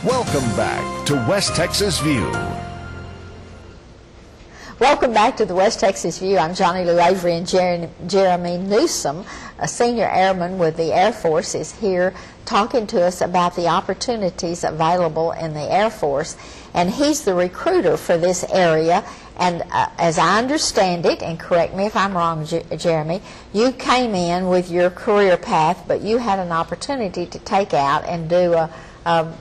Welcome back to West Texas View. Welcome back to the West Texas View. I'm Johnny Lou Avery, and Jeremy Newsom, a senior airman with the Air Force, is here talking to us about the opportunities available in the Air Force. And he's the recruiter for this area. And as I understand it, and correct me if I'm wrong, Jeremy, you came in with your career path, but you had an opportunity to take out and do a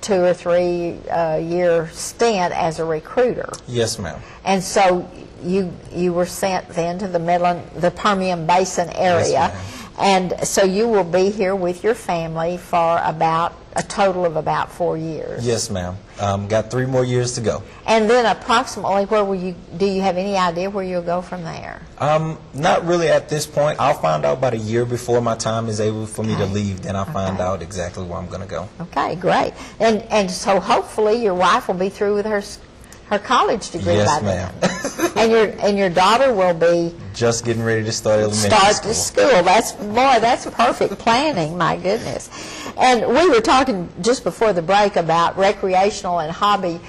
2 or 3 year stint as a recruiter. Yes, ma'am. And so you were sent then to the Permian Basin area. Yes, and so you will be here with your family for about a total of about 4 years. Yes, ma'am. Got 3 more years to go. And then approximately where will you, do you have any idea where you'll go from there? Not really at this point. I'll find out about a year before my time is able for me to leave. Then I'll find out exactly where I'm going to go. Okay, great. And so hopefully your wife will be through with her college degree by then. Yes, ma'am. and your daughter will be just getting ready to start elementary school. That's perfect planning. My goodness. And we were talking just before the break about recreational and hobby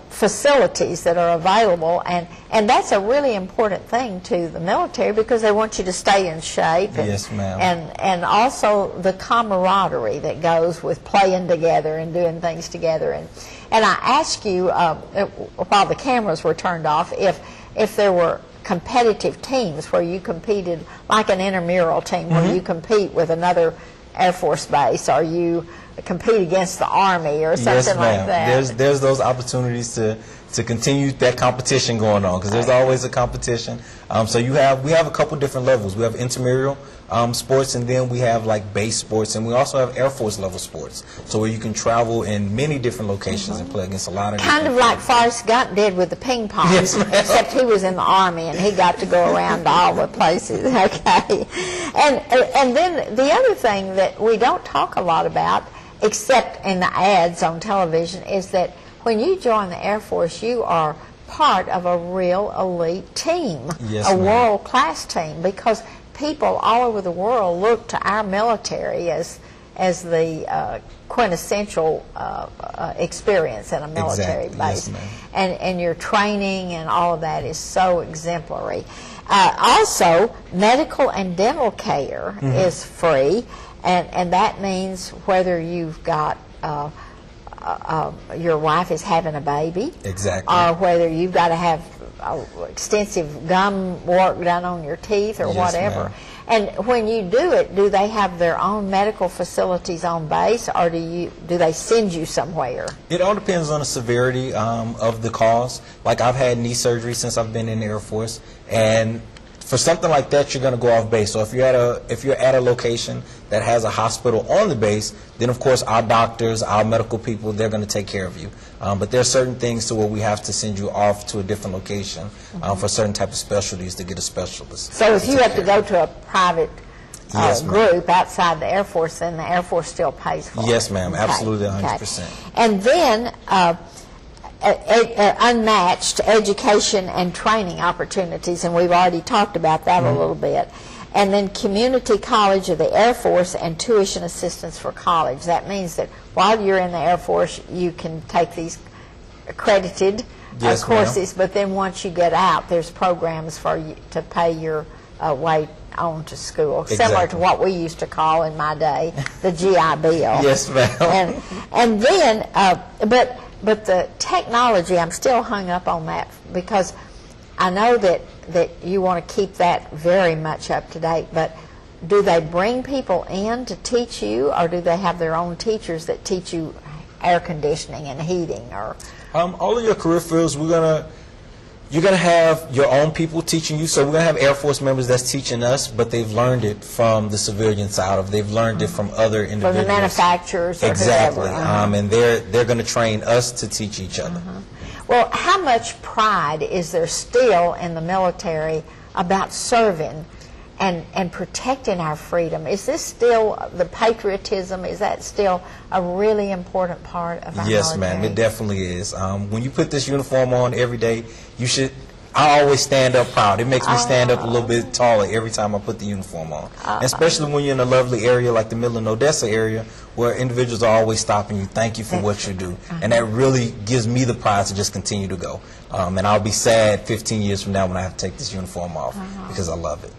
facilities that are available, and that's a really important thing to the military because they want you to stay in shape. And, yes, ma'am. And also the camaraderie that goes with playing together and doing things together. And I asked you while the cameras were turned off if there were competitive teams where you competed, like an intramural team where you compete with another Air Force base, or you compete against the Army or something like that. There's those opportunities to continue that competition going on, because there's always a competition. So we have a couple different levels. We have intramural sports, and then we have like base sports, and we also have Air Force level sports. So where you can travel in many different locations and play against a lot of kind of like Forrest Gump did with the ping pong. Yes, except he was in the Army and he got to go around to all the places. Okay, and then the other thing that we don't talk a lot about, except in the ads on television, is that when you join the Air Force, you are part of a real elite team, yes, a world-class team, because people all over the world look to our military as the quintessential experience in a military base. Yes, and your training and all of that is so exemplary. Also, medical and dental care is free, and that means whether you've got your wife is having a baby, exactly, or whether you've got to have extensive gum work done on your teeth or whatever. And when you do it, do they have their own medical facilities on base, or do they send you somewhere? It all depends on the severity of the cause. Like, I've had knee surgery since I've been in the Air Force, and for something like that, you're going to go off base. So if you're at a location that has a hospital on the base, then of course our doctors, our medical people, they're going to take care of you. But there are certain things to where we have to send you off to a different location for certain type of specialties to get a specialist. So if you have to go to a private group outside the Air Force, then the Air Force still pays for it? Yes, ma'am. Okay. Absolutely, 100%. Okay. And then unmatched education and training opportunities, and we've already talked about that a little bit. And then community college of the Air Force and tuition assistance for college. That means that while you're in the Air Force, you can take these accredited courses, but then once you get out, there's programs for you to pay your way on to school, similar to what we used to call in my day the GI Bill. Yes, ma'am. And then, but the technology, I'm still hung up on that, because I know that you want to keep that very much up to date, but do they bring people in to teach you, or do they have their own teachers that teach you air conditioning and heating? Or all of your career fields, you're gonna have your own people teaching you. So we're gonna have Air Force members that's teaching us, but they've learned it from the civilian side they've learned it from other individuals, from the manufacturers, or exactly. whoever. And they're gonna train us to teach each other. Well, how much pride is there still in the military about serving and protecting our freedom? Is this still the patriotism? Is that still a really important part of our military? Yes, ma'am, it definitely is. When you put this uniform on every day, you should I always stand up proud. It makes me stand up a little bit taller every time I put the uniform on. Especially when you're in a lovely area like the Midland, Odessa area, where individuals are always stopping you, thank you for what you do. And that really gives me the pride to just continue to go. And I'll be sad 15 years from now when I have to take this uniform off because I love it.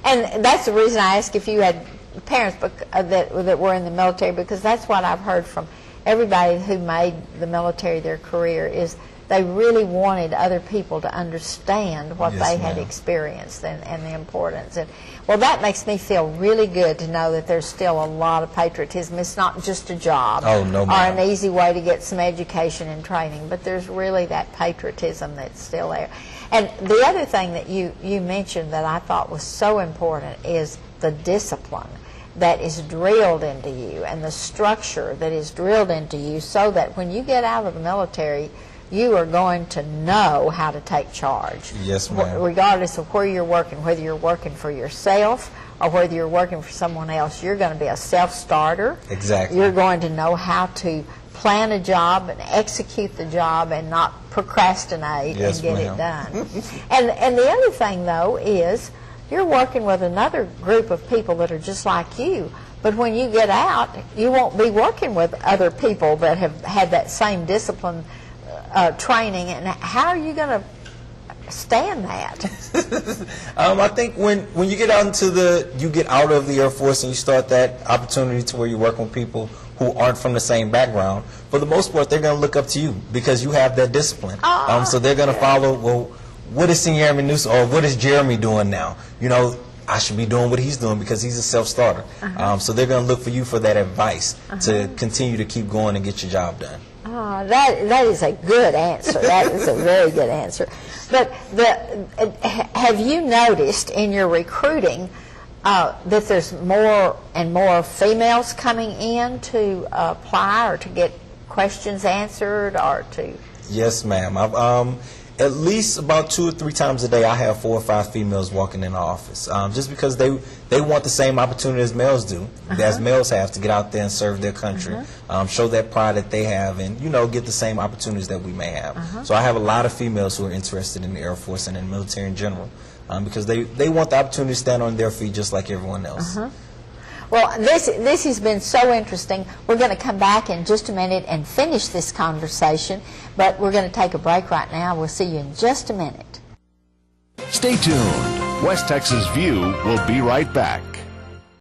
And that's the reason I asked if you had parents that were in the military, because that's what I've heard from everybody who made the military their career, is they really wanted other people to understand what they had experienced and the importance. And, well, that makes me feel really good to know that there's still a lot of patriotism. It's not just a job or an easy way to get some education and training, but there's really that patriotism that's still there. And the other thing that you mentioned that I thought was so important is the discipline that is drilled into you and the structure that is drilled into you, so that when you get out of the military, you are going to know how to take charge. Yes, ma'am. Regardless of where you're working, whether you're working for yourself or whether you're working for someone else, you're going to be a self-starter. Exactly. You're going to know how to plan a job and execute the job and not procrastinate and get it done. And the other thing, though, is you're working with another group of people that are just like you. But when you get out, you won't be working with other people that have had that same discipline training. And how are you going to stand that? I think when you get out you get out of the Air Force and you start that opportunity to where you're working with people who aren't from the same background, for the most part, they're going to look up to you because you have that discipline. So they're going to follow, well, what is Senior Airman Newsom, or what is Jeremy doing now? You know, I should be doing what he's doing because he's a self-starter. So they're going to look for you for that advice to continue to keep going and get your job done. That is a good answer. That is a very good answer. But have you noticed in your recruiting that there's more and more females coming in to apply or to get questions answered or to? Yes, ma'am. I've at least about 2 or 3 times a day, I have 4 or 5 females walking in the office, just because they want the same opportunity as males do, as males have, to get out there and serve their country, show that pride that they have, and get the same opportunities that we may have. So I have a lot of females who are interested in the Air Force and in the military in general, because they want the opportunity to stand on their feet just like everyone else. Well, this has been so interesting. We're going to come back in just a minute and finish this conversation, but we're going to take a break right now. We'll see you in just a minute. Stay tuned. West Texas View will be right back.